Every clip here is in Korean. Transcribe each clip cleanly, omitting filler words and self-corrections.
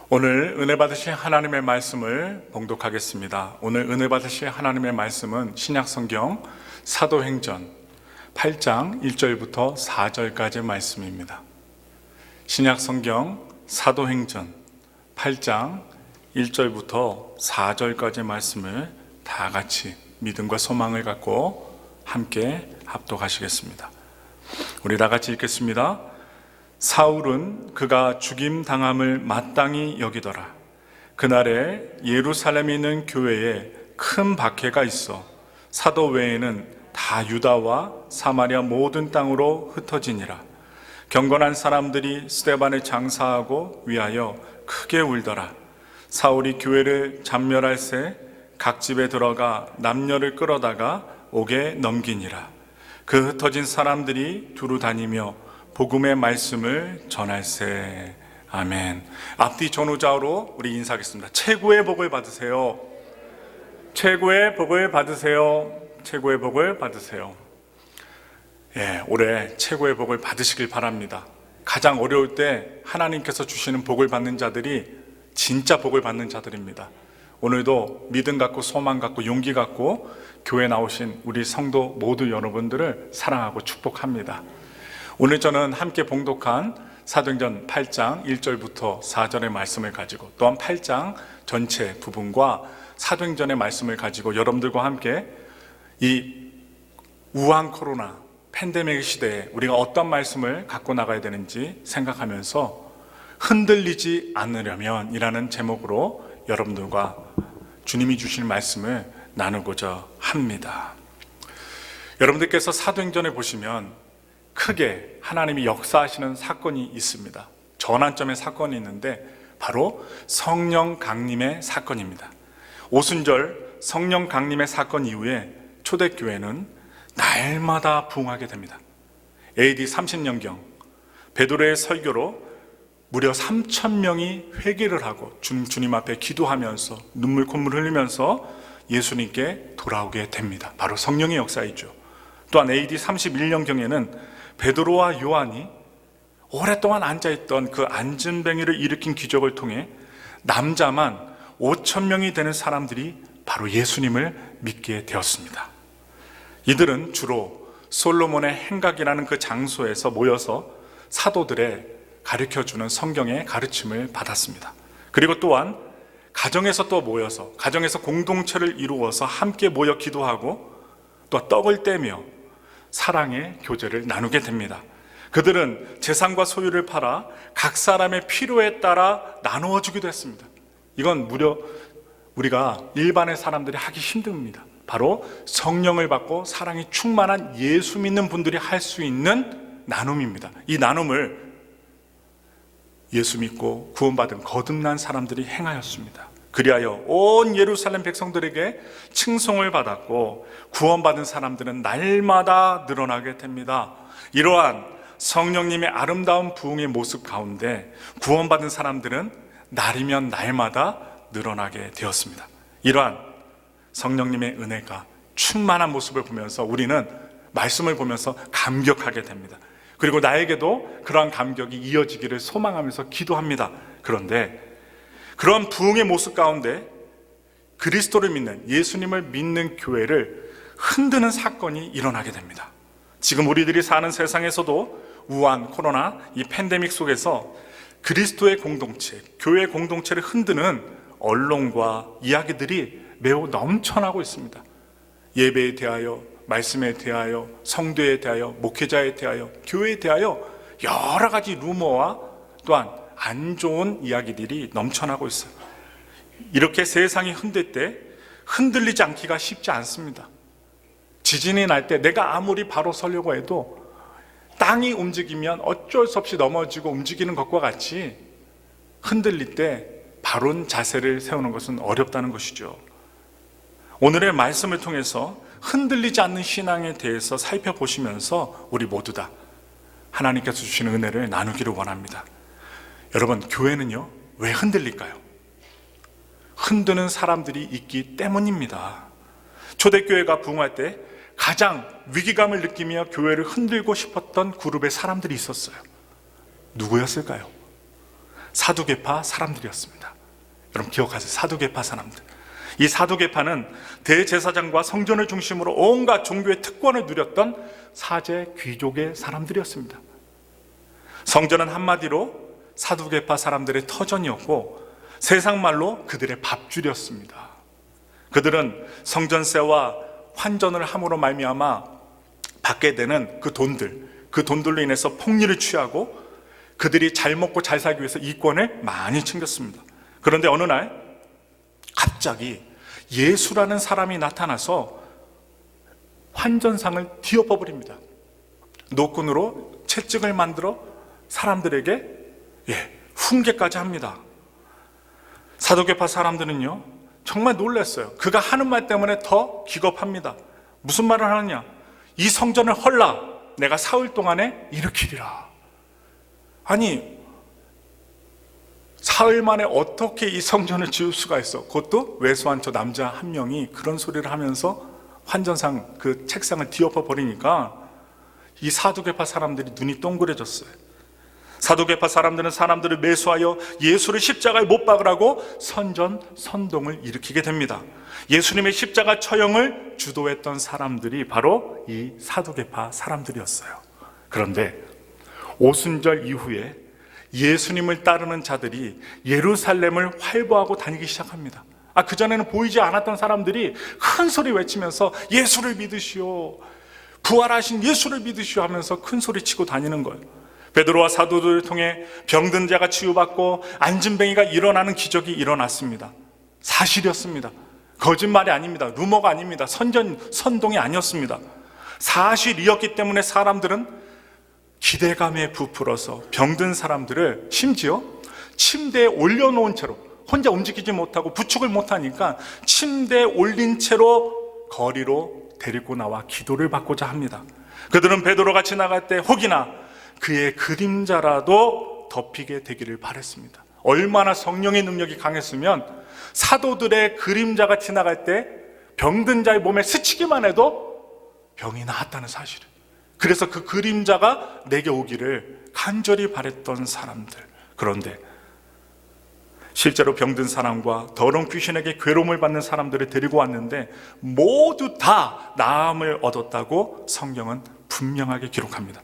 오늘 은혜 받으신 하나님의 말씀을 봉독하겠습니다. 오늘 은혜 받으신 하나님의 말씀은 신약성경 사도행전 8장 1절부터 4절까지의 말씀입니다. 신약성경 사도행전 8장 1절부터 4절까지의 말씀을 다 같이 믿음과 소망을 갖고 함께 합독하시겠습니다. 우리 다 같이 읽겠습니다. 사울은 그가 죽임당함을 마땅히 여기더라. 그날에 예루살렘에 있는 교회에 큰 박해가 있어 사도 외에는 다 유다와 사마리아 모든 땅으로 흩어지니라. 경건한 사람들이 스데반을 장사하고 위하여 크게 울더라. 사울이 교회를 잡멸할새 각 집에 들어가 남녀를 끌어다가 옥에 넘기니라. 그 흩어진 사람들이 두루 다니며 복음의 말씀을 전할세. 아멘. 앞뒤 전후좌우로 우리 인사하겠습니다. 최고의 복을 받으세요. 최고의 복을 받으세요. 최고의 복을 받으세요. 올해 최고의 복을 받으시길 바랍니다. 가장 어려울 때 하나님께서 주시는 복을 받는 자들이 진짜 복을 받는 자들입니다. 오늘도 믿음 갖고 소망 갖고 용기 갖고 교회 나오신 우리 성도 모두 여러분들을 사랑하고 축복합니다. 오늘 저는 함께 봉독한 사도행전 8장 1절부터 4절의 말씀을 가지고 또한 8장 전체 부분과 사도행전의 말씀을 가지고 여러분들과 함께 이 우한 코로나 팬데믹 시대에 우리가 어떤 말씀을 갖고 나가야 되는지 생각하면서 흔들리지 않으려면 이라는 제목으로 여러분들과 주님이 주실 말씀을 나누고자 합니다. 여러분들께서 사도행전을 보시면 크게 하나님이 역사하시는 사건이 있습니다. 전환점의 사건이 있는데 바로 성령 강림의 사건입니다. 오순절 성령 강림의 사건 이후에 초대교회는 날마다 부흥하게 됩니다. AD 30년경 베드로의 설교로 무려 3,000명이 회개를 하고 주님 앞에 기도하면서 눈물 콧물 흘리면서 예수님께 돌아오게 됩니다. 바로 성령의 역사이죠. 또한 AD 31년경에는 베드로와 요한이 오랫동안 앉아있던 그 앉은뱅이를 일으킨 기적을 통해 남자만 5,000명이 되는 사람들이 바로 예수님을 믿게 되었습니다. 이들은 주로 솔로몬의 행각이라는 그 장소에서 모여서 사도들의 가르쳐주는 성경의 가르침을 받았습니다. 그리고 또한 가정에서 또 모여서 가정에서 공동체를 이루어서 함께 모여 기도하고 또 떡을 떼며 사랑의 교제를 나누게 됩니다. 그들은 재산과 소유를 팔아 각 사람의 필요에 따라 나누어 주기도 했습니다. 이건 무려 우리가 일반의 사람들이 하기 힘듭니다. 바로 성령을 받고 사랑이 충만한 예수 믿는 분들이 할 수 있는 나눔입니다. 이 나눔을 예수 믿고 구원받은 거듭난 사람들이 행하였습니다. 그리하여 온 예루살렘 백성들에게 칭송을 받았고 구원받은 사람들은 날마다 늘어나게 됩니다. 이러한 성령님의 아름다운 부흥의 모습 가운데 구원받은 사람들은 날이면 날마다 늘어나게 되었습니다. 이러한 성령님의 은혜가 충만한 모습을 보면서 우리는 말씀을 보면서 감격하게 됩니다. 그리고 나에게도 그러한 감격이 이어지기를 소망하면서 기도합니다. 그런데 그런 부흥의 모습 가운데 그리스도를 믿는 예수님을 믿는 교회를 흔드는 사건이 일어나게 됩니다. 지금 우리들이 사는 세상에서도 우한 코로나 이 팬데믹 속에서 그리스도의 공동체, 교회의 공동체를 흔드는 언론과 이야기들이 매우 넘쳐나고 있습니다. 예배에 대하여, 말씀에 대하여, 성도에 대하여, 목회자에 대하여, 교회에 대하여 여러 가지 루머와 또한 안 좋은 이야기들이 넘쳐나고 있어요. 이렇게 세상이 흔들 때 흔들리지 않기가 쉽지 않습니다. 지진이 날 때 내가 아무리 바로 서려고 해도 땅이 움직이면 어쩔 수 없이 넘어지고 움직이는 것과 같이 흔들릴 때 바른 자세를 세우는 것은 어렵다는 것이죠. 오늘의 말씀을 통해서 흔들리지 않는 신앙에 대해서 살펴보시면서 우리 모두 다 하나님께서 주시는 은혜를 나누기를 원합니다. 여러분, 교회는요, 왜 흔들릴까요? 흔드는 사람들이 있기 때문입니다. 초대교회가 부흥할 때 가장 위기감을 느끼며 교회를 흔들고 싶었던 그룹의 사람들이 있었어요. 누구였을까요? 사두개파 사람들이었습니다. 여러분 기억하세요. 사두개파 사람들. 이 사두개파는 대제사장과 성전을 중심으로 온갖 종교의 특권을 누렸던 사제 귀족의 사람들이었습니다. 성전은 한마디로 사두개파 사람들의 터전이었고 세상 말로 그들의 밥줄이었습니다. 그들은 성전세와 환전을 함으로 말미암아 받게 되는 그 돈들로 인해서 폭리를 취하고 그들이 잘 먹고 잘 살기 위해서 이권을 많이 챙겼습니다. 그런데 어느 날 갑자기 예수라는 사람이 나타나서 환전상을 뒤엎어버립니다. 노끈으로 채찍을 만들어 사람들에게 훈계까지 합니다. 사두개파 사람들은요 정말 놀랐어요. 그가 하는 말 때문에 더 기겁합니다. 무슨 말을 하느냐? 이 성전을 헐라 내가 사흘 동안에 일으키리라. 아니 사흘 만에 어떻게 이 성전을 지을 수가 있어? 그것도 왜소한 저 남자 한 명이 그런 소리를 하면서 환전상 그 책상을 뒤엎어 버리니까 이 사두개파 사람들이 눈이 동그래졌어요. 사두개파 사람들은 사람들을 매수하여 예수를 십자가에 못 박으라고 선동을 일으키게 됩니다. 예수님의 십자가 처형을 주도했던 사람들이 바로 이 사두개파 사람들이었어요. 그런데 오순절 이후에 예수님을 따르는 자들이 예루살렘을 활보하고 다니기 시작합니다. 그전에는 보이지 않았던 사람들이 큰 소리 외치면서 예수를 믿으시오, 부활하신 예수를 믿으시오 하면서 큰 소리 치고 다니는 거예요. 베드로와 사도들을 통해 병든 자가 치유받고 안진뱅이가 일어나는 기적이 일어났습니다. 사실이었습니다. 거짓말이 아닙니다. 루머가 아닙니다. 선동이 아니었습니다. 사실이었기 때문에 사람들은 기대감에 부풀어서 병든 사람들을 심지어 침대에 올려놓은 채로, 혼자 움직이지 못하고 부축을 못하니까 침대에 올린 채로 거리로 데리고 나와 기도를 받고자 합니다. 그들은 베드로가 지나갈 때 혹이나 그의 그림자라도 덮이게 되기를 바랬습니다. 얼마나 성령의 능력이 강했으면 사도들의 그림자가 지나갈 때 병든 자의 몸에 스치기만 해도 병이 나았다는 사실을, 그래서 그 그림자가 내게 오기를 간절히 바랬던 사람들. 그런데 실제로 병든 사람과 더러운 귀신에게 괴로움을 받는 사람들을 데리고 왔는데 모두 다 나음을 얻었다고 성경은 분명하게 기록합니다.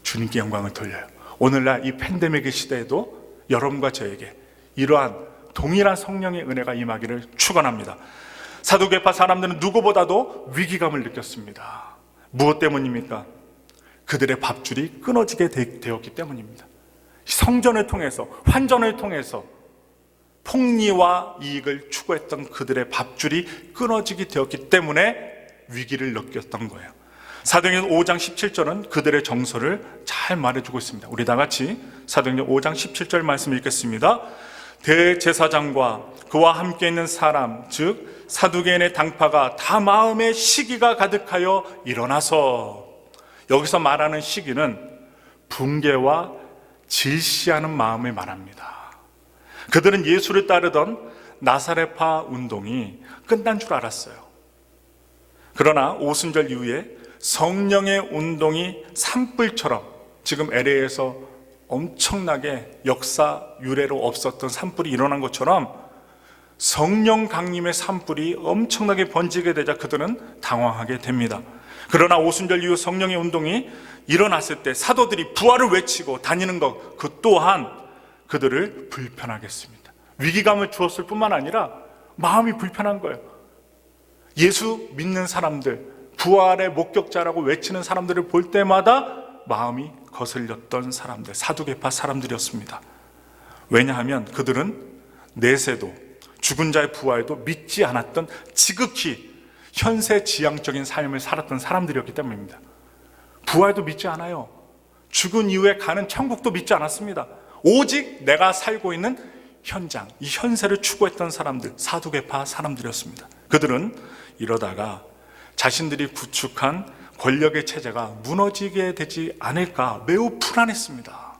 주님께 영광을 돌려요. 오늘날 이 팬데믹의 시대에도 여러분과 저에게 이러한 동일한 성령의 은혜가 임하기를 축원합니다. 사두개파 사람들은 누구보다도 위기감을 느꼈습니다. 무엇 때문입니까? 그들의 밥줄이 끊어지게 되었기 때문입니다. 성전을 통해서, 환전을 통해서 폭리와 이익을 추구했던 그들의 밥줄이 끊어지게 되었기 때문에 위기를 느꼈던 거예요. 사도행전 5장 17절은 그들의 정서를 잘 말해주고 있습니다. 우리 다 같이 사도행전 5장 17절 말씀 읽겠습니다. 대제사장과 그와 함께 있는 사람, 즉 사두개인의 당파가 다 마음에 시기가 가득하여 일어나서, 여기서 말하는 시기는 붕괴와 질시하는 마음을 말합니다. 그들은 예수를 따르던 나사렛파 운동이 끝난 줄 알았어요. 그러나 오순절 이후에 성령의 운동이 산불처럼, 지금 LA에서 엄청나게 역사 유래로 없었던 산불이 일어난 것처럼 성령 강림의 산불이 엄청나게 번지게 되자 그들은 당황하게 됩니다. 그러나 오순절 이후 성령의 운동이 일어났을 때 사도들이 부활을 외치고 다니는 것, 그 또한 그들을 불편하게 했습니다. 위기감을 주었을 뿐만 아니라 마음이 불편한 거예요. 예수 믿는 사람들, 부활의 목격자라고 외치는 사람들을 볼 때마다 마음이 거슬렸던 사람들, 사두개파 사람들이었습니다. 왜냐하면 그들은 내세도, 죽은 자의 부활도 믿지 않았던 지극히 현세지향적인 삶을 살았던 사람들이었기 때문입니다. 부활도 믿지 않아요. 죽은 이후에 가는 천국도 믿지 않았습니다. 오직 내가 살고 있는 현장, 이 현세를 추구했던 사람들, 사두개파 사람들이었습니다. 그들은 이러다가 자신들이 구축한 권력의 체제가 무너지게 되지 않을까 매우 불안했습니다.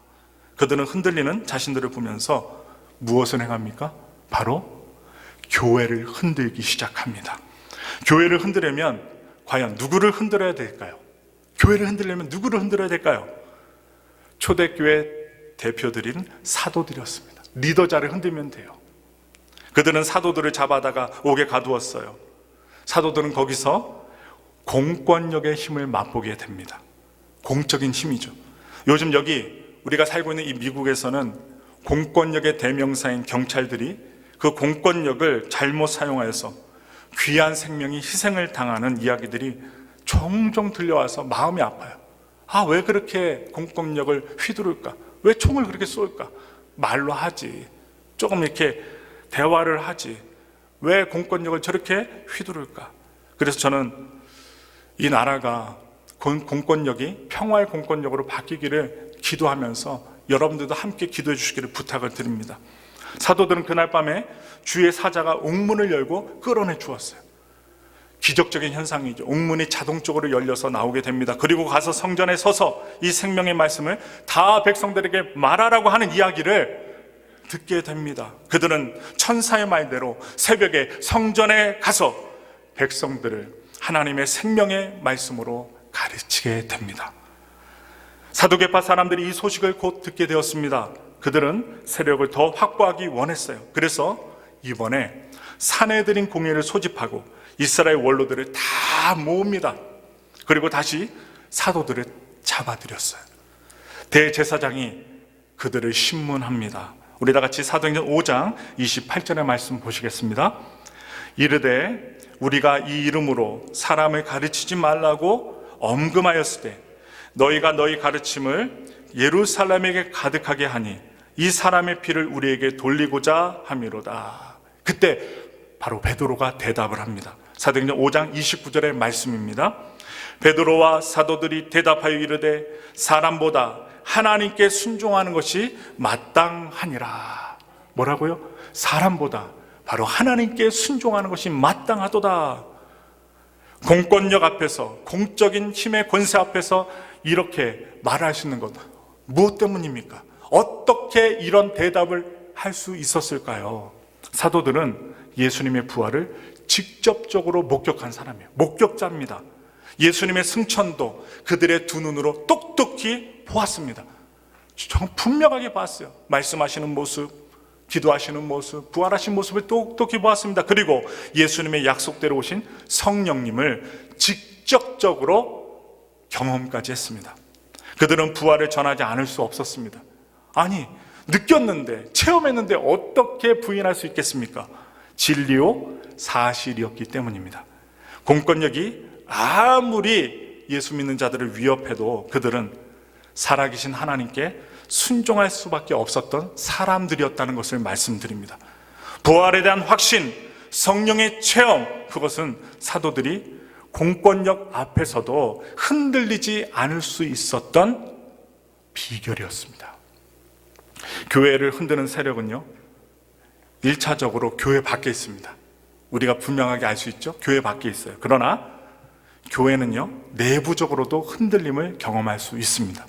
그들은 흔들리는 자신들을 보면서 무엇을 행합니까? 바로 교회를 흔들기 시작합니다. 교회를 흔들려면 과연 누구를 흔들어야 될까요? 교회를 흔들려면 누구를 흔들어야 될까요? 초대교회 대표들인 사도들이었습니다. 리더자를 흔들면 돼요. 그들은 사도들을 잡아다가 옥에 가두었어요. 사도들은 거기서 공권력의 힘을 맛보게 됩니다. 공적인 힘이죠. 요즘 여기 우리가 살고 있는 이 미국에서는 공권력의 대명사인 경찰들이 그 공권력을 잘못 사용하여서 귀한 생명이 희생을 당하는 이야기들이 종종 들려와서 마음이 아파요. 왜 그렇게 공권력을 휘두를까? 왜 총을 그렇게 쏠까? 말로 하지. 조금 이렇게 대화를 하지. 왜 공권력을 저렇게 휘두를까? 그래서 저는 이 나라가 공권력이 평화의 공권력으로 바뀌기를 기도하면서 여러분들도 함께 기도해 주시기를 부탁을 드립니다. 사도들은 그날 밤에 주의 사자가 옥문을 열고 끌어내 주었어요. 기적적인 현상이죠. 옥문이 자동적으로 열려서 나오게 됩니다. 그리고 가서 성전에 서서 이 생명의 말씀을 다 백성들에게 말하라고 하는 이야기를 듣게 됩니다. 그들은 천사의 말대로 새벽에 성전에 가서 백성들을 하나님의 생명의 말씀으로 가르치게 됩니다. 사두개파 사람들이 이 소식을 곧 듣게 되었습니다. 그들은 세력을 더 확보하기 원했어요. 그래서 이번에 산헤드린 공회를 소집하고 이스라엘 원로들을 다 모읍니다. 그리고 다시 사도들을 잡아들였어요. 대제사장이 그들을 신문합니다. 우리 다 같이 사도행전 5장 28절의 말씀 보시겠습니다. 이르되 우리가 이 이름으로 사람을 가르치지 말라고 엄금하였을 때 너희가 너희 가르침을 예루살렘에게 가득하게 하니 이 사람의 피를 우리에게 돌리고자 함이로다. 그때 바로 베드로가 대답을 합니다. 사도행전 5장 29절의 말씀입니다. 베드로와 사도들이 대답하여 이르되 사람보다 하나님께 순종하는 것이 마땅하니라. 뭐라고요? 사람보다 바로 하나님께 순종하는 것이 마땅하도다. 공권력 앞에서, 공적인 힘의 권세 앞에서 이렇게 말하시는 것 무엇 때문입니까? 어떻게 이런 대답을 할 수 있었을까요? 사도들은 예수님의 부활을 직접적으로 목격한 사람이에요. 목격자입니다. 예수님의 승천도 그들의 두 눈으로 똑똑히 보았습니다. 정말 분명하게 봤어요. 말씀하시는 모습, 기도하시는 모습, 부활하신 모습을 똑똑히 보았습니다. 그리고 예수님의 약속대로 오신 성령님을 직접적으로 경험까지 했습니다. 그들은 부활을 전하지 않을 수 없었습니다. 아니, 느꼈는데, 체험했는데 어떻게 부인할 수 있겠습니까? 진리요 사실이었기 때문입니다. 공권력이 아무리 예수 믿는 자들을 위협해도 그들은 살아계신 하나님께 순종할 수밖에 없었던 사람들이었다는 것을 말씀드립니다. 부활에 대한 확신, 성령의 체험, 그것은 사도들이 공권력 앞에서도 흔들리지 않을 수 있었던 비결이었습니다. 교회를 흔드는 세력은요, 1차적으로 교회 밖에 있습니다. 우리가 분명하게 알 수 있죠? 교회 밖에 있어요. 그러나 교회는요, 내부적으로도 흔들림을 경험할 수 있습니다.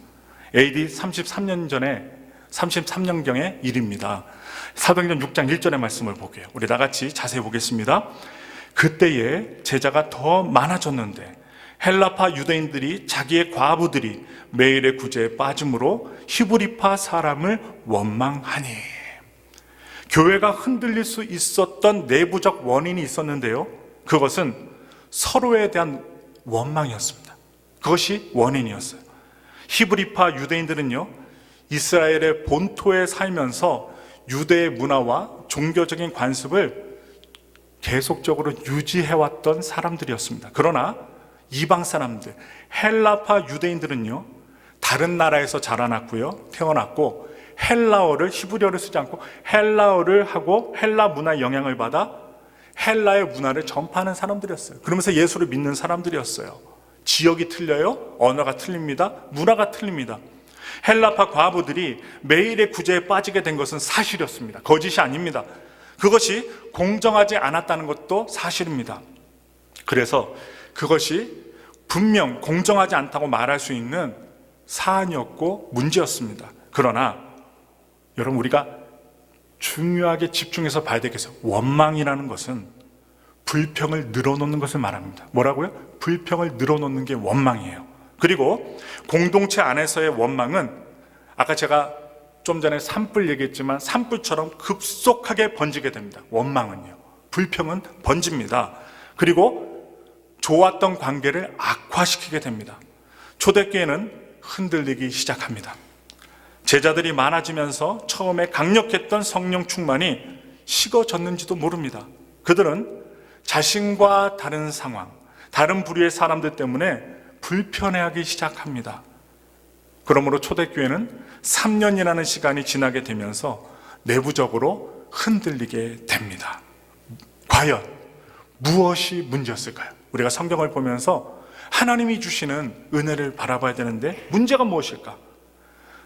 AD 33년경의 일입니다. 사도행전 6장 1절의 말씀을 볼게요. 우리 다 같이 자세히 보겠습니다. 그때에 제자가 더 많아졌는데 헬라파 유대인들이 자기의 과부들이 매일의 구제에 빠짐으로 히브리파 사람을 원망하니. 교회가 흔들릴 수 있었던 내부적 원인이 있었는데요, 그것은 서로에 대한 원망이었습니다. 그것이 원인이었어요. 히브리파 유대인들은요, 이스라엘의 본토에 살면서 유대의 문화와 종교적인 관습을 계속적으로 유지해왔던 사람들이었습니다. 그러나 이방 사람들, 헬라파 유대인들은요, 다른 나라에서 자라났고요, 태어났고 헬라어를, 히브리어를 쓰지 않고 헬라어를 하고 헬라 문화의 영향을 받아 헬라의 문화를 전파하는 사람들이었어요. 그러면서 예수를 믿는 사람들이었어요. 지역이 틀려요, 언어가 틀립니다, 문화가 틀립니다. 헬라파 과부들이 매일의 구제에 빠지게 된 것은 사실이었습니다. 거짓이 아닙니다. 그것이 공정하지 않았다는 것도 사실입니다. 그래서 그것이 분명 공정하지 않다고 말할 수 있는 사안이었고 문제였습니다. 그러나 여러분, 우리가 중요하게 집중해서 봐야 되겠어요. 원망이라는 것은 불평을 늘어놓는 것을 말합니다. 뭐라고요? 불평을 늘어놓는 게 원망이에요. 그리고 공동체 안에서의 원망은 아까 제가 좀 전에 산불 얘기했지만 산불처럼 급속하게 번지게 됩니다. 원망은요. 불평은 번집니다. 그리고 좋았던 관계를 악화시키게 됩니다. 초대교회는 흔들리기 시작합니다. 제자들이 많아지면서 처음에 강력했던 성령 충만이 식어졌는지도 모릅니다. 그들은 자신과 다른 상황, 다른 부류의 사람들 때문에 불편해하기 시작합니다. 그러므로 초대교회는 3년이라는 시간이 지나게 되면서 내부적으로 흔들리게 됩니다. 과연 무엇이 문제였을까요? 우리가 성경을 보면서 하나님이 주시는 은혜를 바라봐야 되는데 문제가 무엇일까?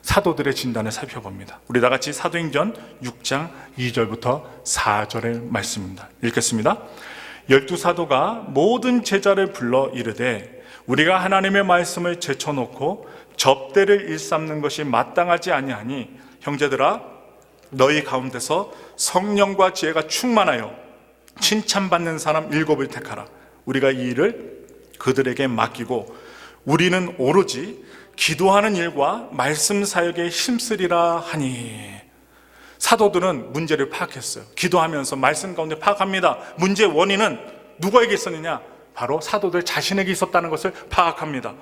사도들의 진단을 살펴봅니다. 우리 다 같이 사도행전 6장 2절부터 4절의 말씀입니다. 읽겠습니다. 12사도가 모든 제자를 불러 이르되 우리가 하나님의 말씀을 제쳐놓고 접대를 일삼는 것이 마땅하지 아니하니 형제들아 너희 가운데서 성령과 지혜가 충만하여 칭찬받는 사람 7을 택하라. 우리가 이 일을 그들에게 맡기고 우리는 오로지 기도하는 일과 말씀 사역에 힘쓰리라 하니. 사도들은 문제를 파악했어요. 기도하면서 말씀 가운데 파악합니다. 문제의 원인은 누구에게 있었느냐? 바로 사도들 자신에게 있었다는 것을 파악합니다.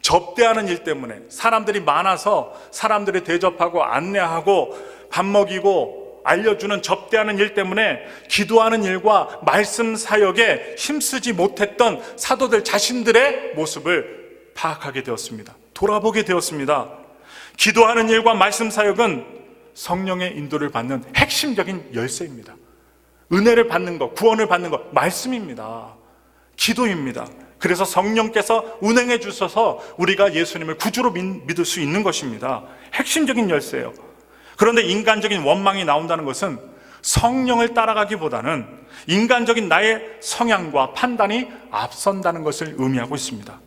접대하는 일 때문에 사람들이 많아서 사람들을 대접하고 안내하고 밥 먹이고 알려주는 접대하는 일 때문에 기도하는 일과 말씀 사역에 힘쓰지 못했던 사도들 자신들의 모습을 파악하게 되었습니다. 돌아보게 되었습니다. 기도하는 일과 말씀 사역은 성령의 인도를 받는 핵심적인 열쇠입니다. 은혜를 받는 것, 구원을 받는 것, 말씀입니다. 기도입니다. 그래서 성령께서 운행해 주셔서 우리가 예수님을 구주로 믿을 수 있는 것입니다. 핵심적인 열쇠예요. 그런데 인간적인 원망이 나온다는 것은 성령을 따라가기보다는 인간적인 나의 성향과 판단이 앞선다는 것을 의미하고 있습니다.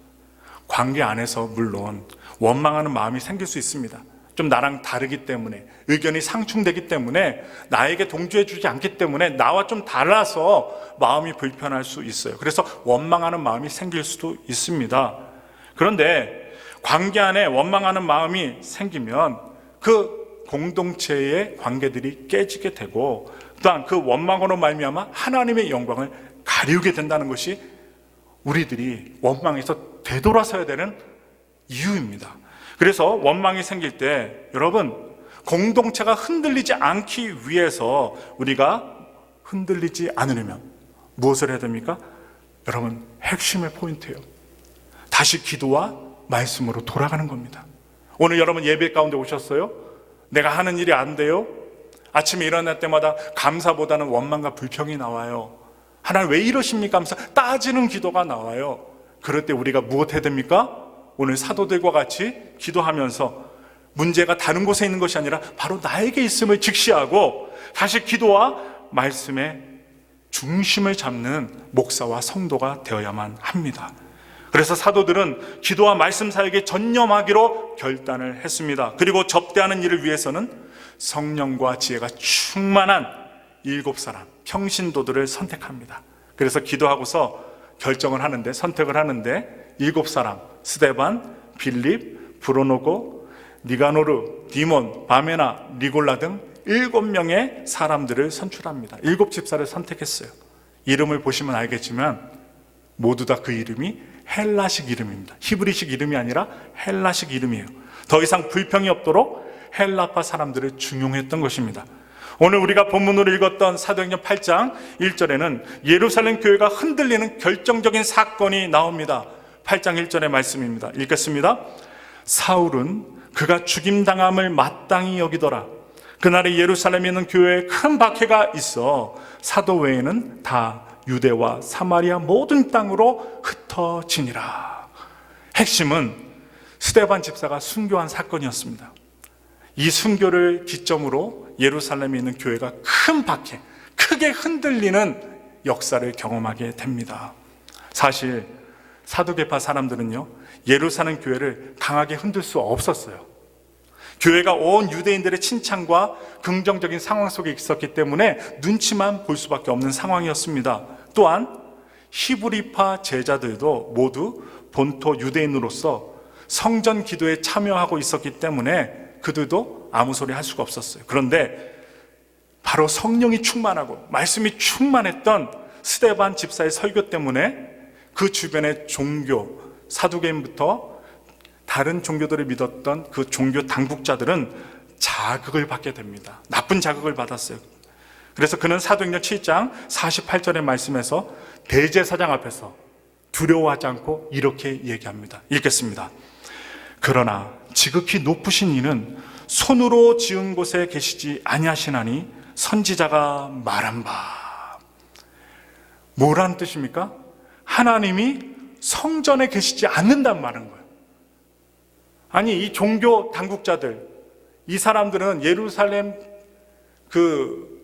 관계 안에서 물론 원망하는 마음이 생길 수 있습니다. 좀 나랑 다르기 때문에, 의견이 상충되기 때문에, 나에게 동조해 주지 않기 때문에 나와 좀 달라서 마음이 불편할 수 있어요. 그래서 원망하는 마음이 생길 수도 있습니다. 그런데 관계 안에 원망하는 마음이 생기면 그 공동체의 관계들이 깨지게 되고, 또한 그 원망으로 말미암아 하나님의 영광을 가리우게 된다는 것이 우리들이 원망에서 되돌아서야 되는 이유입니다. 그래서 원망이 생길 때 여러분, 공동체가 흔들리지 않기 위해서 우리가 흔들리지 않으려면 무엇을 해야 됩니까? 여러분, 핵심의 포인트예요. 다시 기도와 말씀으로 돌아가는 겁니다. 오늘 여러분 예배 가운데 오셨어요? 내가 하는 일이 안 돼요? 아침에 일어날 때마다 감사보다는 원망과 불평이 나와요. 하나님 왜 이러십니까? 하면서 따지는 기도가 나와요. 그럴 때 우리가 무엇 해야 됩니까? 오늘 사도들과 같이 기도하면서 문제가 다른 곳에 있는 것이 아니라 바로 나에게 있음을 직시하고 다시 기도와 말씀의 중심을 잡는 목사와 성도가 되어야만 합니다. 그래서 사도들은 기도와 말씀 사역에 전념하기로 결단을 했습니다. 그리고 접대하는 일을 위해서는 성령과 지혜가 충만한 7사람, 평신도들을 선택합니다. 그래서 기도하고서 결정을 하는데, 선택을 하는데 7사람, 스데반, 빌립, 브로노고, 니가노르, 디몬, 바메나, 니골라 등 7명의 사람들을 선출합니다. 7집사를 선택했어요. 이름을 보시면 알겠지만 모두 다 그 이름이 헬라식 이름입니다. 히브리식 이름이 아니라 헬라식 이름이에요. 더 이상 불평이 없도록 헬라파 사람들을 중용했던 것입니다. 오늘 우리가 본문으로 읽었던 사도행전 8장 1절에는 예루살렘 교회가 흔들리는 결정적인 사건이 나옵니다. 8장 1절의 말씀입니다. 읽겠습니다. 사울은 그가 죽임당함을 마땅히 여기더라. 그날에 예루살렘에 있는 교회에 큰 박해가 있어 사도 외에는 다 유대와 사마리아 모든 땅으로 흩어지니라. 핵심은 스데반 집사가 순교한 사건이었습니다. 이 순교를 기점으로 예루살렘에 있는 교회가 큰 박해, 크게 흔들리는 역사를 경험하게 됩니다. 사실 사두개파 사람들은요, 예루살렘 교회를 강하게 흔들 수 없었어요. 교회가 온 유대인들의 칭찬과 긍정적인 상황 속에 있었기 때문에 눈치만 볼 수밖에 없는 상황이었습니다. 또한 히브리파 제자들도 모두 본토 유대인으로서 성전 기도에 참여하고 있었기 때문에 그들도 아무 소리 할 수가 없었어요. 그런데 바로 성령이 충만하고 말씀이 충만했던 스데반 집사의 설교 때문에 그 주변의 종교, 사두개인부터 다른 종교들을 믿었던 그 종교 당국자들은 자극을 받게 됩니다. 나쁜 자극을 받았어요. 그래서 그는 사도행전 7장 48절의 말씀에서 대제사장 앞에서 두려워하지 않고 이렇게 얘기합니다. 읽겠습니다. 그러나 지극히 높으신 이는 손으로 지은 곳에 계시지 아니하시나니 선지자가 말한 바. 뭐라는 뜻입니까? 하나님이 성전에 계시지 않는단 말인 거예요. 아니, 이 종교 당국자들, 이 사람들은 예루살렘 그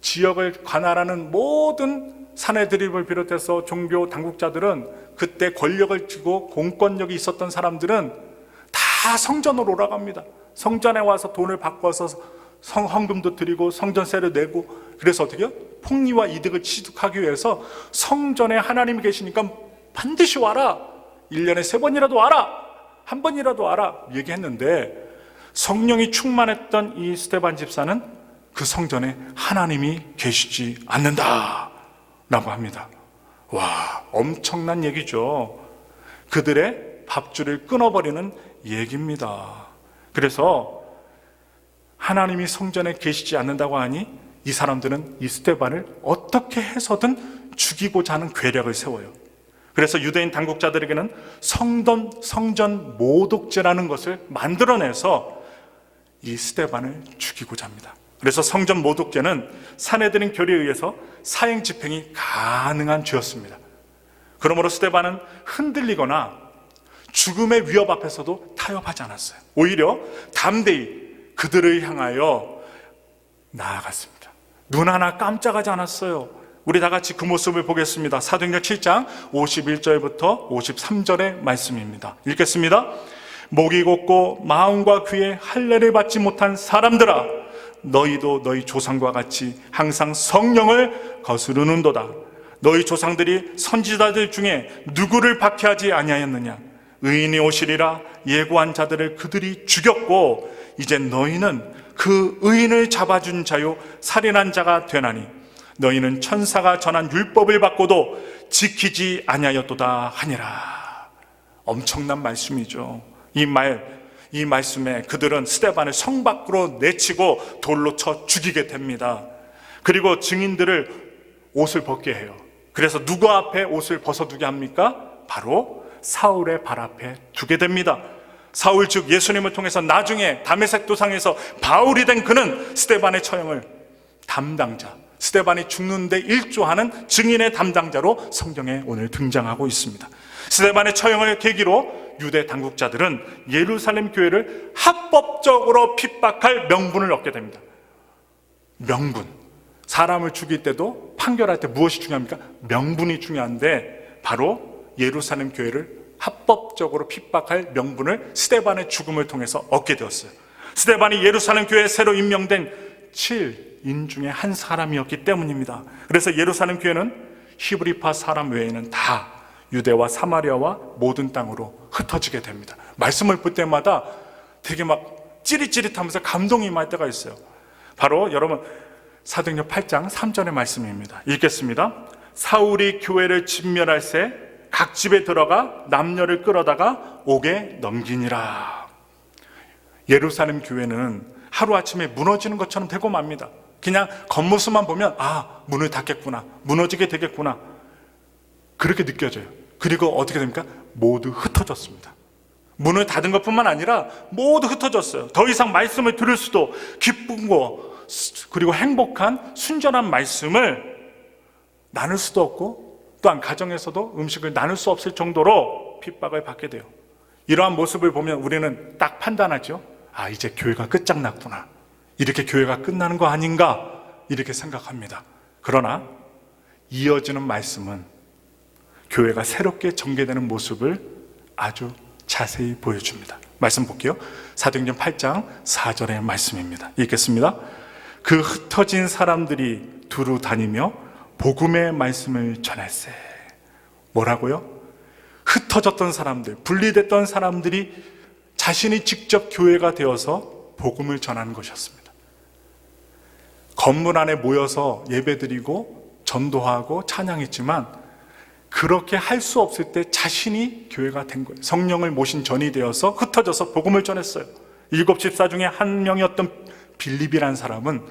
지역을 관할하는 모든 사내들을 비롯해서 종교 당국자들은 그때 권력을 쥐고 공권력이 있었던 사람들은 다 성전으로 올라갑니다. 성전에 와서 돈을 바꿔서 헌금도 드리고 성전세를 내고, 그래서 어떻게 해요? 폭리와 이득을 취득하기 위해서 성전에 하나님이 계시니까 반드시 와라, 1년에 3번이라도 와라, 한 번이라도 와라 얘기했는데, 성령이 충만했던 이 스데반 집사는 그 성전에 하나님이 계시지 않는다 라고 합니다. 와, 엄청난 얘기죠. 그들의 밥줄을 끊어버리는 얘기입니다. 그래서 하나님이 성전에 계시지 않는다고 하니 이 사람들은 이 스데반을 어떻게 해서든 죽이고자 하는 괴력을 세워요. 그래서 유대인 당국자들에게는 성전 모독죄라는 것을 만들어내서 이 스데반을 죽이고자 합니다. 그래서 성전 모독죄는 사내들인 결의에 의해서 사형 집행이 가능한 죄였습니다. 그러므로 스데반은 흔들리거나 죽음의 위협 앞에서도 타협하지 않았어요. 오히려 담대히 그들을 향하여 나아갔습니다. 눈 하나 깜짝하지 않았어요. 우리 다 같이 그 모습을 보겠습니다. 사도행전 7장 51절부터 53절의 말씀입니다. 읽겠습니다. 목이 곧고 마음과 귀에 할례를 받지 못한 사람들아, 너희도 너희 조상과 같이 항상 성령을 거스르는도다. 너희 조상들이 선지자들 중에 누구를 박해하지 아니하였느냐? 의인이 오시리라 예고한 자들을 그들이 죽였고 이제 너희는 그 의인을 잡아준 자요 살인한 자가 되나니 너희는 천사가 전한 율법을 받고도 지키지 아니하였도다 하니라. 엄청난 말씀이죠. 이 말씀에 그들은 스데반을 성 밖으로 내치고 돌로 쳐 죽이게 됩니다. 그리고 증인들을 옷을 벗게 해요. 그래서 누구 앞에 옷을 벗어두게 합니까? 바로 사울의 발 앞에 두게 됩니다. 사울 즉 예수님을 통해서 나중에 다메섹 도상에서 바울이 된 그는 스데반의 처형을 담당자, 스데반이 죽는데 일조하는 증인의 담당자로 성경에 오늘 등장하고 있습니다. 스데반의 처형을 계기로 유대 당국자들은 예루살렘 교회를 합법적으로 핍박할 명분을 얻게 됩니다. 명분. 사람을 죽일 때도 판결할 때 무엇이 중요합니까? 명분이 중요한데 바로 예루살렘 교회를 합법적으로 핍박할 명분을 스데반의 죽음을 통해서 얻게 되었어요. 스데반이 예루살렘 교회에 새로 임명된 7인 중에 한 사람이었기 때문입니다. 그래서 예루살렘 교회는 히브리파 사람 외에는 다 유대와 사마리아와 모든 땅으로 흩어지게 됩니다. 말씀을 볼 때마다 되게 막 찌릿찌릿하면서 감동이 임할 때가 있어요. 바로 여러분 사도행전 8장 3절의 말씀입니다. 읽겠습니다. 사울이 교회를 진멸할 새 각 집에 들어가 남녀를 끌어다가 옥에 넘기니라. 예루살렘 교회는 하루아침에 무너지는 것처럼 되고 맙니다. 그냥 겉모습만 보면 문을 닫겠구나, 무너지게 되겠구나, 그렇게 느껴져요. 그리고 어떻게 됩니까? 모두 흩어졌습니다. 문을 닫은 것뿐만 아니라 모두 흩어졌어요. 더 이상 말씀을 들을 수도, 기쁜 거 그리고 행복한 순전한 말씀을 나눌 수도 없고, 또한 가정에서도 음식을 나눌 수 없을 정도로 핍박을 받게 돼요. 이러한 모습을 보면 우리는 딱 판단하죠. 이제 교회가 끝장났구나, 이렇게 교회가 끝나는 거 아닌가, 이렇게 생각합니다. 그러나 이어지는 말씀은 교회가 새롭게 전개되는 모습을 아주 자세히 보여줍니다. 말씀 볼게요. 사도행전 8장 4절의 말씀입니다. 읽겠습니다. 그 흩어진 사람들이 두루 다니며 복음의 말씀을 전했세. 뭐라고요? 흩어졌던 사람들, 분리됐던 사람들이 자신이 직접 교회가 되어서 복음을 전하는 것이었습니다. 건물 안에 모여서 예배드리고 전도하고 찬양했지만 그렇게 할 수 없을 때 자신이 교회가 된 거예요. 성령을 모신 전이 되어서 흩어져서 복음을 전했어요. 7 집사 중에 한 명이었던 빌립이라는 사람은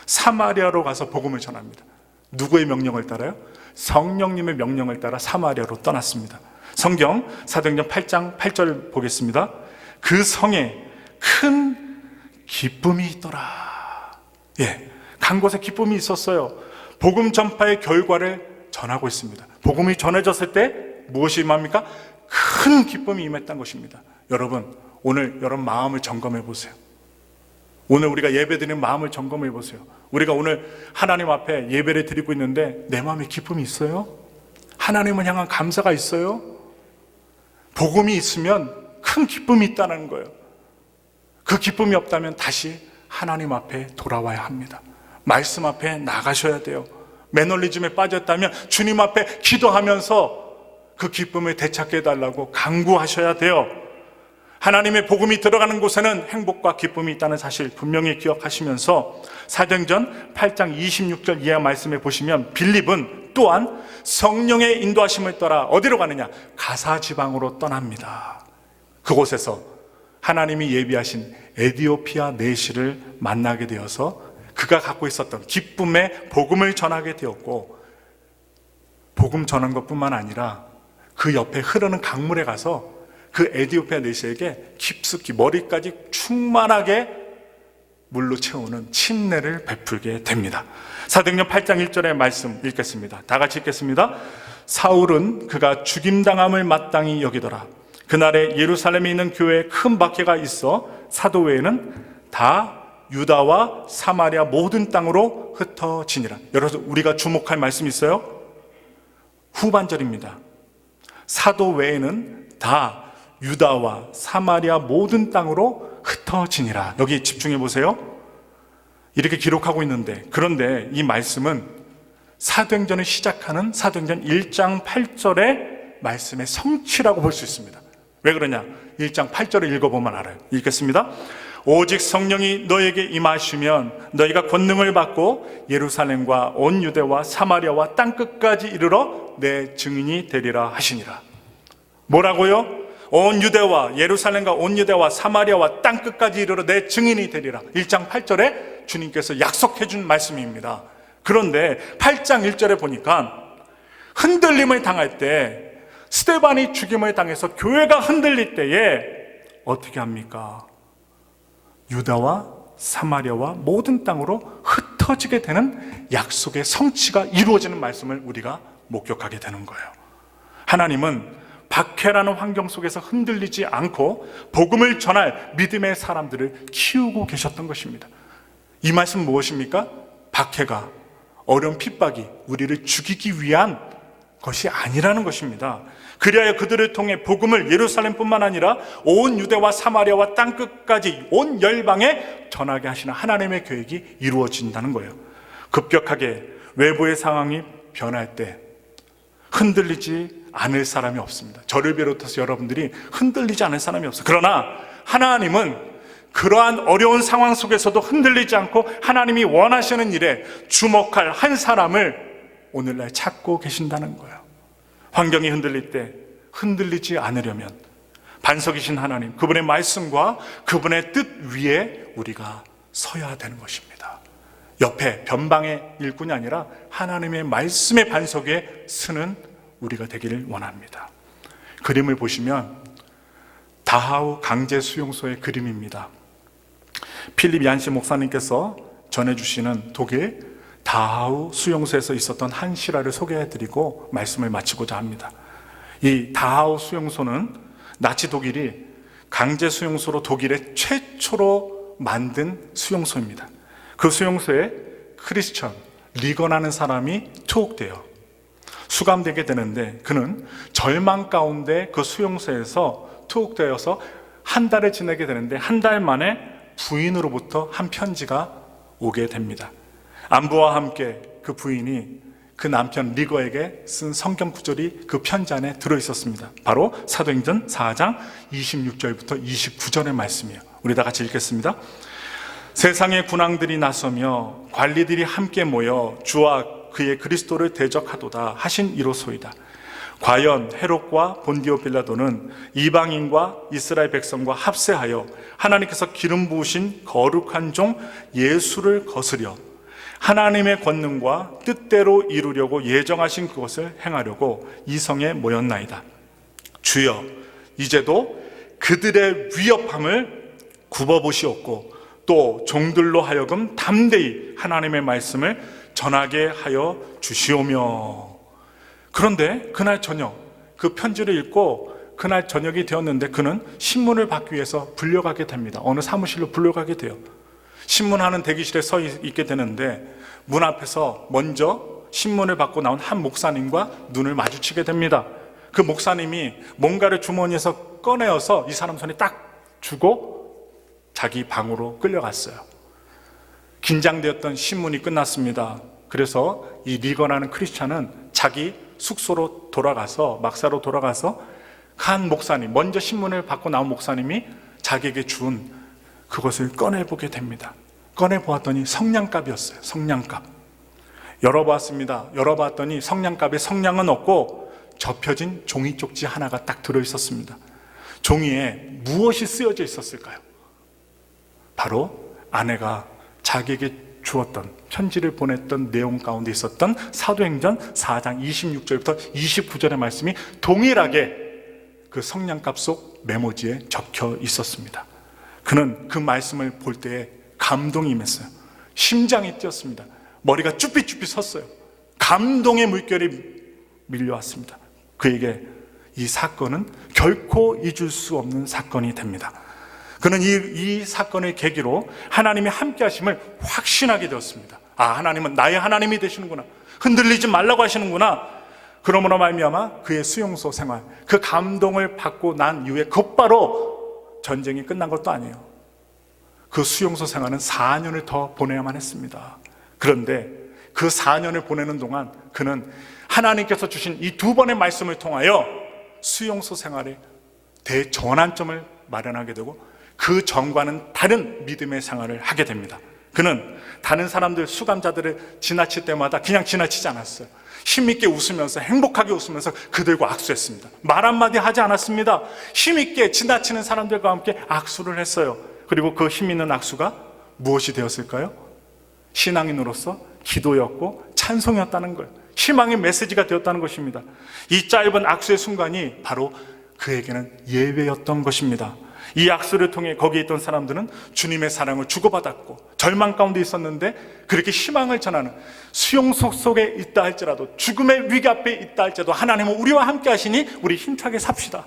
사마리아로 가서 복음을 전합니다. 누구의 명령을 따라요? 성령님의 명령을 따라 사마리아로 떠났습니다. 성경 사도행전 8장 8절 보겠습니다. 그 성에 큰 기쁨이 있더라. 간 곳에 기쁨이 있었어요. 복음 전파의 결과를 전하고 있습니다. 복음이 전해졌을 때 무엇이 임합니까? 큰 기쁨이 임했다는 것입니다. 여러분, 오늘 여러분 마음을 점검해 보세요. 오늘 우리가 예배드리는 마음을 점검해 보세요. 우리가 오늘 하나님 앞에 예배를 드리고 있는데 내 마음에 기쁨이 있어요? 하나님을 향한 감사가 있어요? 복음이 있으면 큰 기쁨이 있다는 거예요. 그 기쁨이 없다면 다시 하나님 앞에 돌아와야 합니다. 말씀 앞에 나가셔야 돼요. 매너리즘에 빠졌다면 주님 앞에 기도하면서 그 기쁨을 되찾게 해달라고 간구하셔야 돼요. 하나님의 복음이 들어가는 곳에는 행복과 기쁨이 있다는 사실 분명히 기억하시면서 사도행전 8장 26절 이하 말씀에 보시면 빌립은 또한 성령의 인도하심을 따라 어디로 가느냐? 가사 지방으로 떠납니다. 그곳에서 하나님이 예비하신 에디오피아 내시를 만나게 되어서 그가 갖고 있었던 기쁨의 복음을 전하게 되었고, 복음 전한 것뿐만 아니라 그 옆에 흐르는 강물에 가서 그 에디오피아 내시에게 깊숙이 머리까지 충만하게 물로 채우는 침례를 베풀게 됩니다. 사도행전 8장 1절의 말씀 읽겠습니다. 다 같이 읽겠습니다. 사울은 그가 죽임당함을 마땅히 여기더라. 그날에 예루살렘에 있는 교회에 큰 박해가 있어 사도 외에는 다 유다와 사마리아 모든 땅으로 흩어지니라. 여러분, 우리가 주목할 말씀이 있어요? 후반절입니다. 사도 외에는 다 유다와 사마리아 모든 땅으로 흩어지니라. 여기 집중해 보세요. 이렇게 기록하고 있는데, 그런데 이 말씀은 사도행전을 시작하는 사도행전 1장 8절의 말씀의 성취라고 볼 수 있습니다. 왜 그러냐? 1장 8절을 읽어보면 알아요. 읽겠습니다. 오직 성령이 너에게 임하시면 너희가 권능을 받고 예루살렘과 온 유대와 사마리아와 땅끝까지 이르러 내 증인이 되리라 하시니라. 뭐라고요? 온 유대와 예루살렘과 온 유대와 사마리아와 땅끝까지 이르러 내 증인이 되리라. 1장 8절에 주님께서 약속해 준 말씀입니다. 그런데 8장 1절에 보니까 흔들림을 당할 때, 스데반이 죽임을 당해서 교회가 흔들릴 때에 어떻게 합니까? 유다와 사마리아와 모든 땅으로 흩어지게 되는 약속의 성취가 이루어지는 말씀을 우리가 목격하게 되는 거예요. 하나님은 박해라는 환경 속에서 흔들리지 않고 복음을 전할 믿음의 사람들을 키우고 계셨던 것입니다. 이 말씀은 무엇입니까? 박해가, 어려운 핍박이 우리를 죽이기 위한 것이 아니라는 것입니다. 그리하여 그들을 통해 복음을 예루살렘뿐만 아니라 온 유대와 사마리아와 땅끝까지 온 열방에 전하게 하시는 하나님의 계획이 이루어진다는 거예요. 급격하게 외부의 상황이 변할 때 흔들리지 않을 사람이 없습니다. 저를 비롯해서 여러분들이 흔들리지 않을 사람이 없어요. 그러나 하나님은 그러한 어려운 상황 속에서도 흔들리지 않고 하나님이 원하시는 일에 주목할 한 사람을 오늘날 찾고 계신다는 거예요. 환경이 흔들릴 때 흔들리지 않으려면 반석이신 하나님, 그분의 말씀과 그분의 뜻 위에 우리가 서야 되는 것입니다. 옆에 변방의 일꾼이 아니라 하나님의 말씀의 반석 위에 서는 우리가 되기를 원합니다. 그림을 보시면 다하우 강제 수용소의 그림입니다. 필립 얀시 목사님께서 전해주시는 독일 다하우 수용소에서 있었던 한 실화를 소개해드리고 말씀을 마치고자 합니다. 이 다하우 수용소는 나치 독일이 강제 수용소로 독일의 최초로 만든 수용소입니다. 그 수용소에 크리스천 리건하는 사람이 투옥돼요. 수감되게 되는데 그는 절망 가운데 그 수용소에서 투옥되어서 한 달을 지내게 되는데 한 달 만에 부인으로부터 한 편지가 오게 됩니다. 안부와 함께 그 부인이 그 남편 리거에게 쓴 성경 구절이 그 편지 안에 들어있었습니다. 바로 사도행전 4장 26절부터 29절의 말씀이에요. 우리 다 같이 읽겠습니다. 세상의 군왕들이 나서며 관리들이 함께 모여 주와 그의 그리스도를 대적하도다 하신 이로소이다. 과연 헤롯과 본디오 빌라도는 이방인과 이스라엘 백성과 합세하여 하나님께서 기름 부으신 거룩한 종 예수를 거스려 하나님의 권능과 뜻대로 이루려고 예정하신 그것을 행하려고 이 성에 모였나이다. 주여, 이제도 그들의 위협함을 굽어보시옵고 또 종들로 하여금 담대히 하나님의 말씀을 전하게 하여 주시오며. 그런데 그날 저녁, 그 편지를 읽고 그날 저녁이 되었는데 그는 신문을 받기 위해서 불려가게 됩니다. 어느 사무실로 불려가게 돼요. 신문하는 대기실에 서 있게 되는데 문 앞에서 먼저 신문을 받고 나온 한 목사님과 눈을 마주치게 됩니다. 그 목사님이 뭔가를 주머니에서 꺼내어서 이 사람 손에 딱 주고 자기 방으로 끌려갔어요. 긴장되었던 신문이 끝났습니다. 그래서 이 리거라는 크리스찬은 자기 숙소로 돌아가서, 막사로 돌아가서 한 목사님, 먼저 신문을 받고 나온 목사님이 자기에게 준 그것을 꺼내보게 됩니다. 꺼내보았더니 성냥갑이었어요. 성냥갑. 열어보았습니다. 열어봤더니 성냥갑에 성냥은 없고 접혀진 종이 쪽지 하나가 딱 들어있었습니다. 종이에 무엇이 쓰여져 있었을까요? 바로 아내가 자기에게 주었던, 편지를 보냈던 내용 가운데 있었던 사도행전 4장 26절부터 29절의 말씀이 동일하게 그 성냥갑 속 메모지에 적혀 있었습니다. 그는 그 말씀을 볼 때에 감동이 임했어요. 심장이 뛰었습니다. 머리가 쭈삣쭈삣 섰어요. 감동의 물결이 밀려왔습니다. 그에게 이 사건은 결코 잊을 수 없는 사건이 됩니다. 그는 이 사건을 계기로 하나님이 함께 하심을 확신하게 되었습니다. 아, 하나님은 나의 하나님이 되시는구나. 흔들리지 말라고 하시는구나. 그러므로 말미암아 그의 수용소 생활, 그 감동을 받고 난 이후에 곧바로 전쟁이 끝난 것도 아니에요. 그 수용소 생활은 4년을 더 보내야만 했습니다. 그런데 그 4년을 보내는 동안 그는 하나님께서 주신 이 두 번의 말씀을 통하여 수용소 생활의 대전환점을 마련하게 되고 그 전과는 다른 믿음의 생활을 하게 됩니다. 그는 다른 사람들, 수감자들을 지나칠 때마다 그냥 지나치지 않았어요. 힘있게 웃으면서, 행복하게 웃으면서 그들과 악수했습니다. 말 한마디 하지 않았습니다. 힘있게 지나치는 사람들과 함께 악수를 했어요. 그리고 그 힘있는 악수가 무엇이 되었을까요? 신앙인으로서 기도였고 찬송이었다는 거예요. 희망의 메시지가 되었다는 것입니다. 이 짧은 악수의 순간이 바로 그에게는 예배였던 것입니다. 이 악수를 통해 거기에 있던 사람들은 주님의 사랑을 주고받았고 절망 가운데 있었는데 그렇게 희망을 전하는, 수용소 속에 있다 할지라도, 죽음의 위기 앞에 있다 할지라도 하나님은 우리와 함께 하시니 우리 힘차게 삽시다.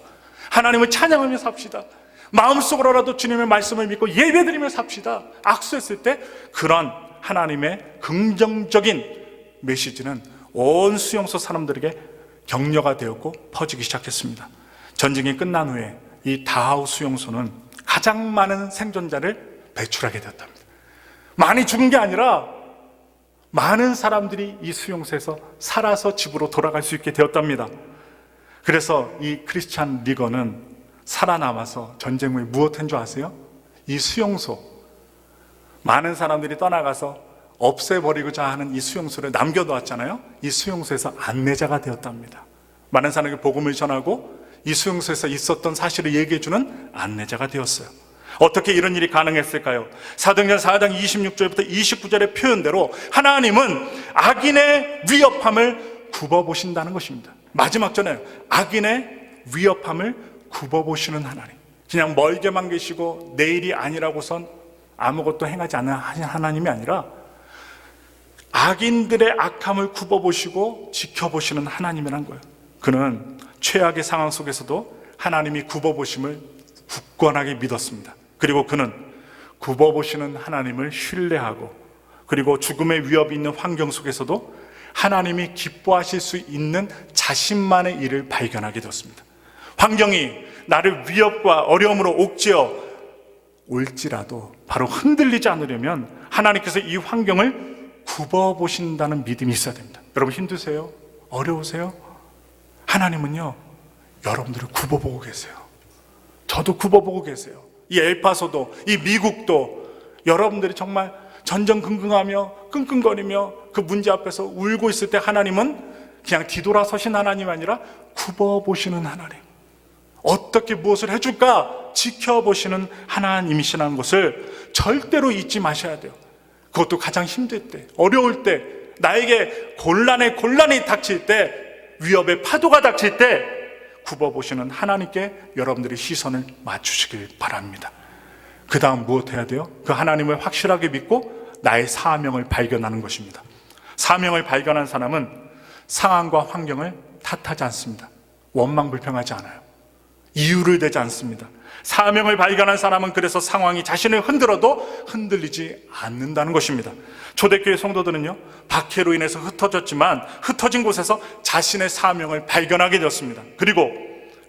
하나님을 찬양하며 삽시다. 마음속으로라도 주님의 말씀을 믿고 예배드리며 삽시다. 악수했을 때 그런 하나님의 긍정적인 메시지는 온 수용소 사람들에게 격려가 되었고 퍼지기 시작했습니다. 전쟁이 끝난 후에 이 다하우 수용소는 가장 많은 생존자를 배출하게 되었답니다. 많이 죽은 게 아니라 많은 사람들이 이 수용소에서 살아서 집으로 돌아갈 수 있게 되었답니다. 그래서 이 크리스찬 리거는 살아남아서 전쟁 후에 무엇한 줄 아세요? 이 수용소, 많은 사람들이 떠나가서 없애버리고자 하는 이 수용소를 남겨놓았잖아요. 이 수용소에서 안내자가 되었답니다. 많은 사람에게 복음을 전하고 이 수용소에서 있었던 사실을 얘기해주는 안내자가 되었어요. 어떻게 이런 일이 가능했을까요? 사도행전 4장 26절부터 29절의 표현대로 하나님은 악인의 위협함을 굽어보신다는 것입니다. 마지막 전에 악인의 위협함을 굽어보시는 하나님, 그냥 멀게만 계시고 내일이 아니라고선 아무것도 행하지 않는 하나님이 아니라 악인들의 악함을 굽어보시고 지켜보시는 하나님이란 거예요. 그는 최악의 상황 속에서도 하나님이 굽어보심을 굳건하게 믿었습니다. 그리고 그는 굽어보시는 하나님을 신뢰하고, 그리고 죽음의 위협이 있는 환경 속에서도 하나님이 기뻐하실 수 있는 자신만의 일을 발견하게 되었습니다. 환경이 나를 위협과 어려움으로 옥죄어 올지라도 바로 흔들리지 않으려면 하나님께서 이 환경을 굽어보신다는 믿음이 있어야 됩니다. 여러분 힘드세요? 어려우세요? 하나님은요, 여러분들을 굽어보고 계세요. 저도 굽어보고 계세요. 이 엘파소도, 이 미국도 여러분들이 정말 전전긍긍하며 끙끙거리며 그 문제 앞에서 울고 있을 때 하나님은 그냥 뒤돌아서신 하나님이 아니라 굽어보시는 하나님, 어떻게 무엇을 해줄까 지켜보시는 하나님이시라는 것을 절대로 잊지 마셔야 돼요. 그것도 가장 힘들 때, 어려울 때, 나에게 곤란이 닥칠 때, 위협의 파도가 닥칠 때 굽어보시는 하나님께 여러분들의 시선을 맞추시길 바랍니다. 그 다음 무엇 해야 돼요? 그 하나님을 확실하게 믿고 나의 사명을 발견하는 것입니다. 사명을 발견한 사람은 상황과 환경을 탓하지 않습니다. 원망불평하지 않아요. 이유를 대지 않습니다. 사명을 발견한 사람은 그래서 상황이 자신을 흔들어도 흔들리지 않는다는 것입니다. 초대교회 성도들은요, 박해로 인해서 흩어졌지만 흩어진 곳에서 자신의 사명을 발견하게 되었습니다. 그리고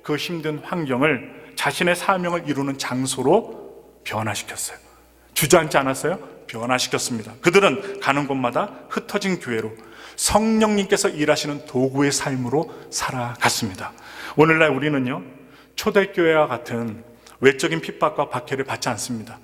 그 힘든 환경을 자신의 사명을 이루는 장소로 변화시켰어요. 주저앉지 않았어요? 변화시켰습니다. 그들은 가는 곳마다 흩어진 교회로 성령님께서 일하시는 도구의 삶으로 살아갔습니다. 오늘날 우리는요, 초대교회와 같은 외적인 핍박과 박해를 받지 않습니다.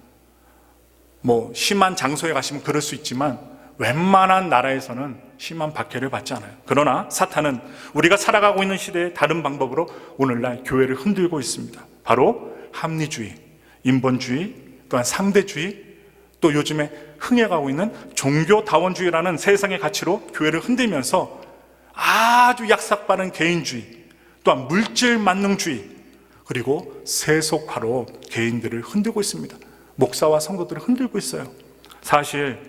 심한 장소에 가시면 그럴 수 있지만 웬만한 나라에서는 심한 박해를 받지 않아요. 그러나 사탄은 우리가 살아가고 있는 시대의 다른 방법으로 오늘날 교회를 흔들고 있습니다. 바로 합리주의, 인본주의, 또한 상대주의, 또 요즘에 흥해가고 있는 종교다원주의라는 세상의 가치로 교회를 흔들면서 아주 약삭빠른 개인주의, 또한 물질만능주의, 그리고 세속화로 개인들을 흔들고 있습니다. 목사와 성도들을 흔들고 있어요. 사실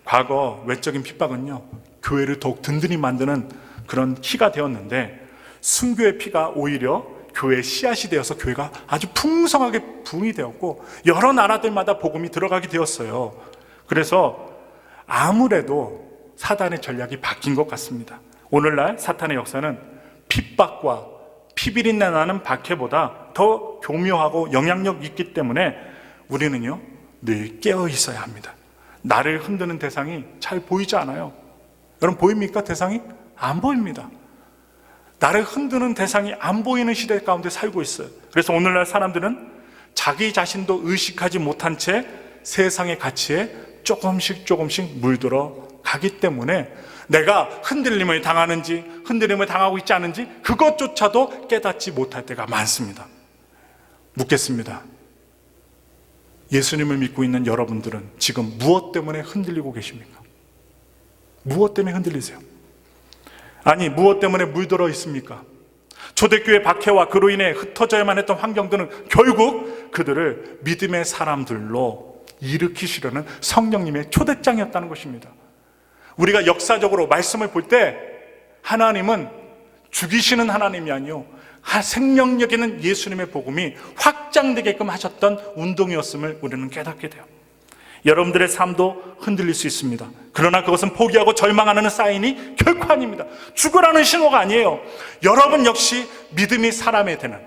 과거 외적인 핍박은요, 교회를 더욱 든든히 만드는 그런 키가 되었는데, 순교의 피가 오히려 교회의 씨앗이 되어서 교회가 아주 풍성하게 부흥이 되었고 여러 나라들마다 복음이 들어가게 되었어요. 그래서 아무래도 사단의 전략이 바뀐 것 같습니다. 오늘날 사탄의 역사는 핍박과 피비린내 나는 박해보다 더 교묘하고 영향력 있기 때문에 우리는요, 늘 깨어 있어야 합니다. 나를 흔드는 대상이 잘 보이지 않아요. 여러분 보입니까? 대상이 안 보입니다. 나를 흔드는 대상이 안 보이는 시대 가운데 살고 있어요. 그래서 오늘날 사람들은 자기 자신도 의식하지 못한 채 세상의 가치에 조금씩 물들어 가기 때문에 내가 흔들림을 당하는지 흔들림을 당하고 있지 않은지 그것조차도 깨닫지 못할 때가 많습니다. 묻겠습니다. 예수님을 믿고 있는 여러분들은 지금 무엇 때문에 흔들리고 계십니까? 무엇 때문에 흔들리세요? 아니, 무엇 때문에 물들어 있습니까? 초대교회 박해와 그로 인해 흩어져야만 했던 환경들은 결국 그들을 믿음의 사람들로 일으키시려는 성령님의 초대장이었다는 것입니다. 우리가 역사적으로 말씀을 볼 때 하나님은 죽이시는 하나님이 아니요, 생명력 있는 예수님의 복음이 확장되게끔 하셨던 운동이었음을 우리는 깨닫게 돼요. 여러분들의 삶도 흔들릴 수 있습니다. 그러나 그것은 포기하고 절망하는 사인이 결코 아닙니다. 죽으라는 신호가 아니에요. 여러분 역시 믿음이 사람이 되는,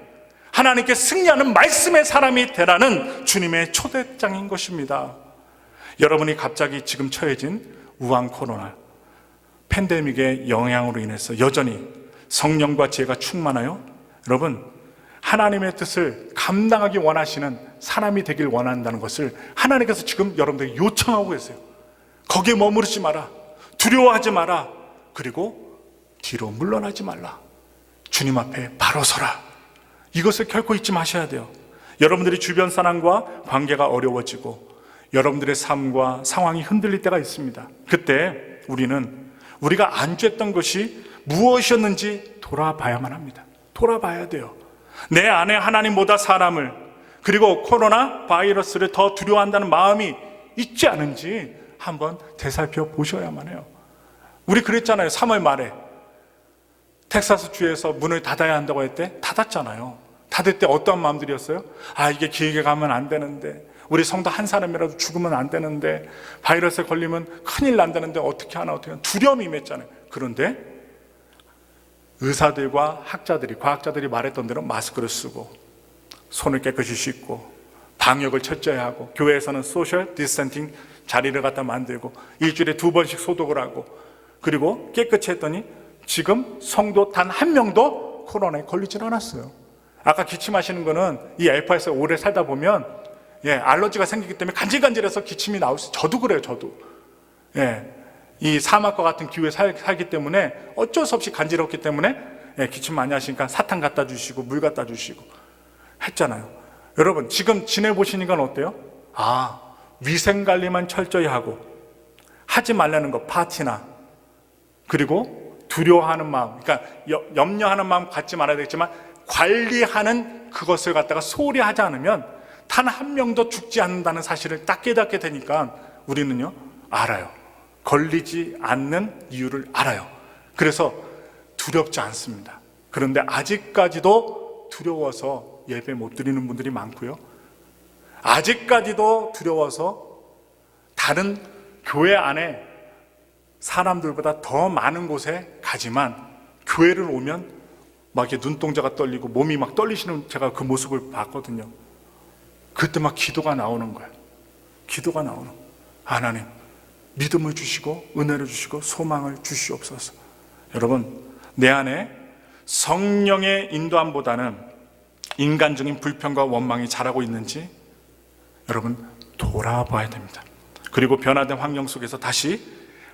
하나님께 승리하는 말씀의 사람이 되라는 주님의 초대장인 것입니다. 여러분이 갑자기 지금 처해진 우한 코로나 팬데믹의 영향으로 인해서 여전히 성령과 지혜가 충만하여 여러분 하나님의 뜻을 감당하기 원하시는 사람이 되길 원한다는 것을 하나님께서 지금 여러분들에게 요청하고 계세요. 거기에 머무르지 마라, 두려워하지 마라, 그리고 뒤로 물러나지 말라, 주님 앞에 바로 서라. 이것을 결코 잊지 마셔야 돼요. 여러분들이 주변 사람과 관계가 어려워지고 여러분들의 삶과 상황이 흔들릴 때가 있습니다. 그때 우리가 안주했던 것이 무엇이었는지 돌아봐야만 합니다. 돌아봐야 돼요. 내 안에 하나님보다 사람을, 그리고 코로나 바이러스를 더 두려워한다는 마음이 있지 않은지 한번 되살펴 보셔야만 해요. 우리 그랬잖아요. 3월 말에 텍사스 주에서 문을 닫아야 한다고 할 때 닫았잖아요. 닫을 때 어떠한 마음들이었어요? 이게 길게 가면 안 되는데, 우리 성도 한 사람이라도 죽으면 안 되는데, 바이러스에 걸리면 큰일 난다는데 어떻게 하나 두려움이 임했잖아요. 그런데 의사들과 학자들이, 과학자들이 말했던 대로 마스크를 쓰고 손을 깨끗이 씻고 방역을 철저히 하고 교회에서는 소셜 디스턴싱 자리를 갖다 만들고 일주일에 2번씩 소독을 하고 그리고 깨끗이 했더니 지금 성도 단 한 명도 코로나에 걸리질 않았어요. 아까 기침하시는 거는 이 알파에서 오래 살다 보면 알러지가 생기기 때문에 간질간질해서 기침이 나올 수 있어요. 저도 그래요. 저도. 이 사막과 같은 기후에 살기 때문에 어쩔 수 없이 간지럽기 때문에 기침 많이 하시니까 사탕 갖다 주시고 물 갖다 주시고 했잖아요. 여러분 지금 지내보시니까 어때요? 위생관리만 철저히 하고 하지 말라는 거 파티나 그리고 두려워하는 마음, 그러니까 염려하는 마음 갖지 말아야 되겠지만 관리하는 그것을 갖다가 소홀히 하지 않으면 단 한 명도 죽지 않는다는 사실을 딱 깨닫게 되니까 우리는요 알아요. 걸리지 않는 이유를 알아요. 그래서 두렵지 않습니다. 그런데 아직까지도 두려워서 예배 못 드리는 분들이 많고요. 아직까지도 두려워서 다른 교회 안에 사람들보다 더 많은 곳에 가지만 교회를 오면 막 이렇게 눈동자가 떨리고 몸이 막 떨리시는 제가 그 모습을 봤거든요. 그때 막 기도가 나오는 거예요. 기도가 나오는 거예요. 하나님 믿음을 주시고 은혜를 주시고 소망을 주시옵소서. 여러분 내 안에 성령의 인도함보다는 인간적인 불평과 원망이 자라고 있는지 여러분 돌아봐야 됩니다. 그리고 변화된 환경 속에서 다시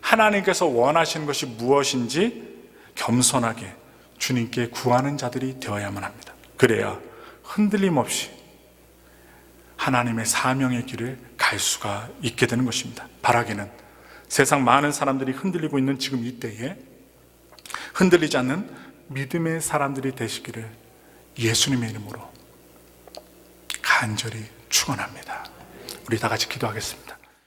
하나님께서 원하시는 것이 무엇인지 겸손하게 주님께 구하는 자들이 되어야만 합니다. 그래야 흔들림 없이 하나님의 사명의 길을 갈 수가 있게 되는 것입니다. 바라기는 세상 많은 사람들이 흔들리고 있는 지금 이때에 흔들리지 않는 믿음의 사람들이 되시기를 예수님의 이름으로 간절히 축원합니다. 우리 다 같이 기도하겠습니다.